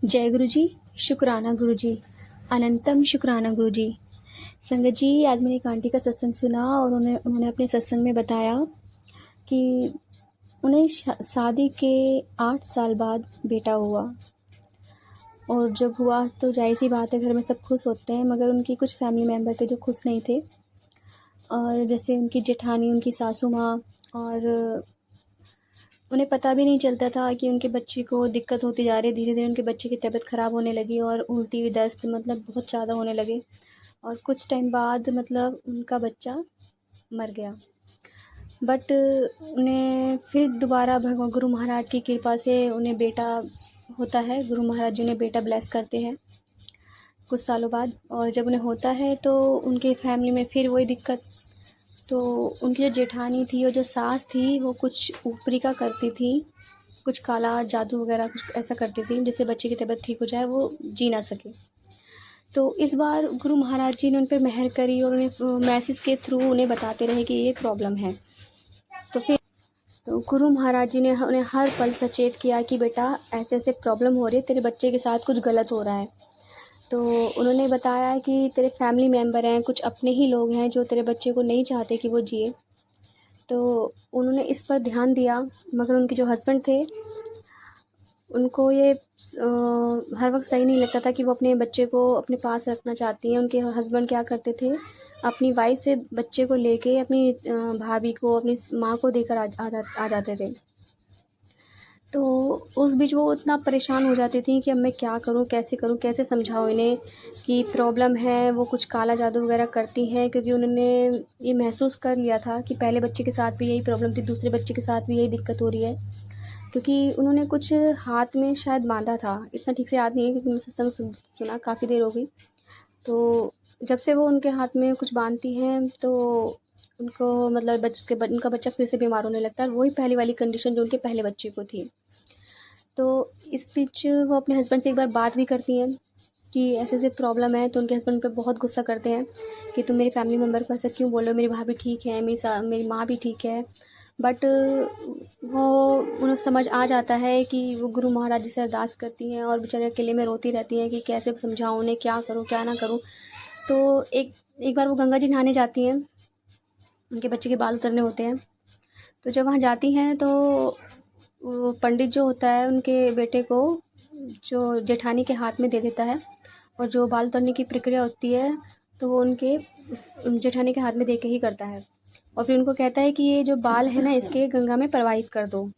जय गुरु जी, शुक्राना गुरु जी, अनंतम शुक्राना गुरु जी। संगत जी, आज मैंने एक आंटी का सत्संग सुना और उन्होंने अपने सत्संग में बताया कि उन्हें शादी के 8 साल बाद बेटा हुआ। और जब हुआ तो जाहिर सी बात है, घर में सब खुश होते हैं, मगर उनकी कुछ फैमिली मेम्बर थे जो खुश नहीं थे। और जैसे उनकी जेठानी, उनकी सासू माँ, और उन्हें पता भी नहीं चलता था कि उनके बच्चे को दिक्कत होती जा रही है। धीरे धीरे उनके बच्चे की तबीयत ख़राब होने लगी और उल्टी दस्त मतलब बहुत ज़्यादा होने लगे। और कुछ टाइम बाद मतलब उनका बच्चा मर गया। बट उन्हें फिर दोबारा भगवान गुरु महाराज की कृपा से उन्हें बेटा होता है। गुरु महाराज जी उन्हें बेटा ब्लेस करते हैं कुछ सालों बाद। और जब उन्हें होता है तो उनके फैमिली में फिर वही दिक्कत। तो उनकी जो जेठानी थी और जो सास थी, वो कुछ ऊपरी का करती थी, कुछ काला जादू वगैरह कुछ ऐसा करती थी जिससे बच्चे की तबीयत ठीक हो जाए, वो जी ना सके। तो इस बार गुरु महाराज जी ने उन पर मेहर करी और उन्हें मैसेज के थ्रू उन्हें बताते रहे कि ये प्रॉब्लम है। तो गुरु महाराज जी ने उन्हें हर पल सचेत किया कि बेटा ऐसे ऐसे प्रॉब्लम हो रही है, तेरे बच्चे के साथ कुछ गलत हो रहा है। तो उन्होंने बताया कि तेरे फैमिली मेम्बर हैं, कुछ अपने ही लोग हैं जो तेरे बच्चे को नहीं चाहते कि वो जिए। तो उन्होंने इस पर ध्यान दिया, मगर उनके जो हस्बैंड थे, उनको ये हर वक्त सही नहीं लगता था कि वो अपने बच्चे को अपने पास रखना चाहती हैं। उनके हस्बैंड क्या करते थे, अपनी वाइफ से बच्चे को लेके अपनी भाभी को, अपनी माँ को देकर आ जाते थे। तो उस बीच वो इतना परेशान हो जाती थी कि अब मैं क्या करूँ, कैसे समझाऊँ इन्हें कि प्रॉब्लम है। वो कुछ काला जादू वगैरह करती हैं, क्योंकि उन्होंने ये महसूस कर लिया था कि पहले बच्चे के साथ भी यही प्रॉब्लम थी, दूसरे बच्चे के साथ भी यही दिक्कत हो रही है। क्योंकि उन्होंने कुछ हाथ में शायद बांधा था, इतना ठीक से याद नहीं है क्योंकि मैं सत्संग सुना काफ़ी देर हो गई। तो जब से वो उनके हाथ में कुछ बांधती हैं तो उनको मतलब उनका बच्चा फिर से बीमार होने लगता है। वही पहली वाली कंडीशन जो उनके पहले बच्चे को थी। तो इस बीच वो अपने हस्बैंड से एक बार बात भी करती हैं कि ऐसे ऐसे प्रॉब्लम है। तो उनके हस्बैंड पे बहुत गुस्सा करते हैं कि तुम मेरी फैमिली मेम्बर को ऐसा क्यों बोल रहे हो, मेरी भाभी ठीक है, मेरी माँ भी ठीक है। बट वो उन्हें समझ आ जाता है कि वो गुरु महाराज जी से अरदास करती हैं और बेचारे अकेले में रोती रहती हैं कि कैसे समझाऊँ उन्हें, क्या करूँ क्या ना करूँ। तो एक बार वो गंगा जी नहाने जाती हैं, उनके बच्चे के बाल उतरने होते हैं। तो जब वहाँ जाती हैं तो वो पंडित जो होता है उनके बेटे को जो जेठानी के हाथ में दे देता है, और जो बाल उतरने की प्रक्रिया होती है तो वो उनके जेठानी के हाथ में दे के ही करता है। और फिर उनको कहता है कि ये जो बाल है ना, इसके गंगा में प्रवाहित कर दो।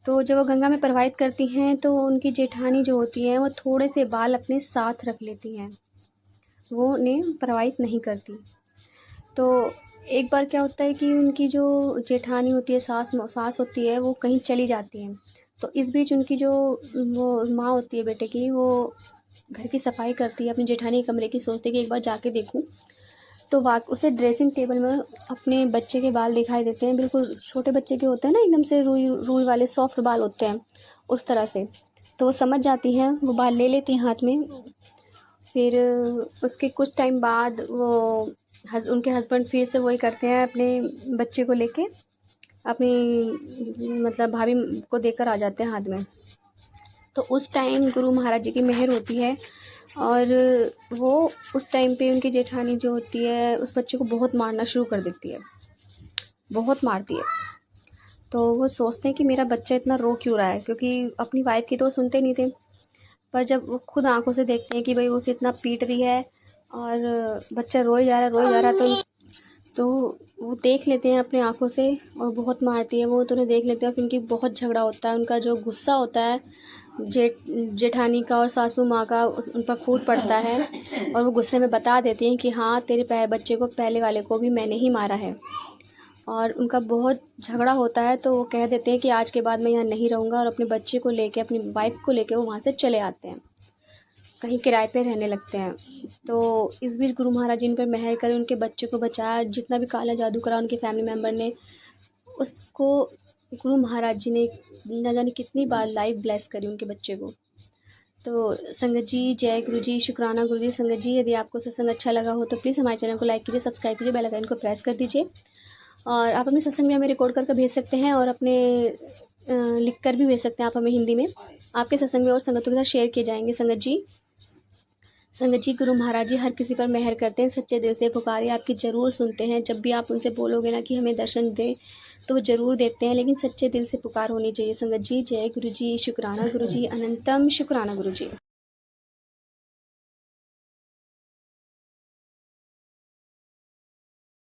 तो जब वो गंगा में प्रवाहित करती हैं तो उनकी जेठानी जो होती हैं वो थोड़े से बाल अपने साथ रख लेती हैं, वो उन्हें प्रवाहित नहीं करती। तो एक बार क्या होता है कि उनकी जो जेठानी होती है, सास होती है, वो कहीं चली जाती हैं। तो इस बीच उनकी जो वो माँ होती है बेटे की, वो घर की सफाई करती है अपनी जेठानी के कमरे की, सोचती है कि एक बार जाके देखूं। तो उसे ड्रेसिंग टेबल में अपने बच्चे के बाल दिखाई देते हैं, बिल्कुल छोटे बच्चे के होते हैं ना, एकदम से रुई रुई वाले सॉफ्ट बाल होते हैं उस तरह से। तो वो समझ जाती हैं, वो बाल ले लेती हैं हाथ में। फिर उसके कुछ टाइम बाद वो उनके हस्बैंड फिर से वही करते हैं, अपने बच्चे को लेके अपनी मतलब भाभी को देकर आ जाते हैं हाथ में। तो उस टाइम गुरु महाराज जी की मेहर होती है, और वो उस टाइम पे उनकी जेठानी जो होती है उस बच्चे को बहुत मारना शुरू कर देती है, बहुत मारती है। तो वो सोचते हैं कि मेरा बच्चा इतना रो क्यों रहा है, क्योंकि अपनी वाइफ की तो सुनते नहीं थे। पर जब वो खुद आंखों से देखते हैं कि भाई वो उसे इतना पीट रही है और बच्चा रोए जा रहा तो वो देख लेते हैं अपनी आंखों से, और बहुत मारती है वो, तो उन्हें देख लेते हैं। फिर उनकी बहुत झगड़ा होता है, उनका जो गुस्सा होता है जेठानी का और सासू माँ का उन पर फूट पड़ता है, और वो गुस्से में बता देती हैं कि हाँ, तेरे बच्चे को, पहले वाले को भी मैंने ही मारा है। और उनका बहुत झगड़ा होता है, तो वो कह देते हैं कि आज के बाद मैं यहाँ नहीं रहूँगा, और अपने बच्चे को लेके, अपनी वाइफ को लेके वो वहाँ से चले आते हैं, कहीं किराए पे रहने लगते हैं। तो इस बीच गुरु महाराज जी इन पर मेहर करें, उनके बच्चे को बचाया। जितना भी काला जादू करा उनके फैमिली मेम्बर ने, उसको गुरु महाराज जी ने न जाने कितनी बार लाइफ ब्लेस करी उनके बच्चे को। तो संगत जी, जय गुरु जी, शुक्राना गुरु जी। संगत जी, यदि आपको सत्संग अच्छा लगा हो तो प्लीज़ हमारे चैनल को लाइक कीजिए, सब्सक्राइब कीजिए, बेल आइकन को प्रेस कर दीजिए। और आप अपने सत्संग में हमें रिकॉर्ड करके भेज सकते हैं, और अपने लिख कर भी भेज सकते हैं आप हमें हिंदी में। आपके सत्संग में और संगतों के साथ शेयर किए जाएंगे। संगत जी गुरु महाराज जी हर किसी पर मेहर करते हैं, सच्चे दिल से पुकारिए, आपकी ज़रूर सुनते हैं। जब भी आप उनसे बोलोगे ना कि हमें दर्शन दे, तो वो ज़रूर देते हैं, लेकिन सच्चे दिल से पुकार होनी चाहिए। संगत जी जय गुरु जी, शुक्राना गुरु जी, अनंतम शुक्राना गुरु जी।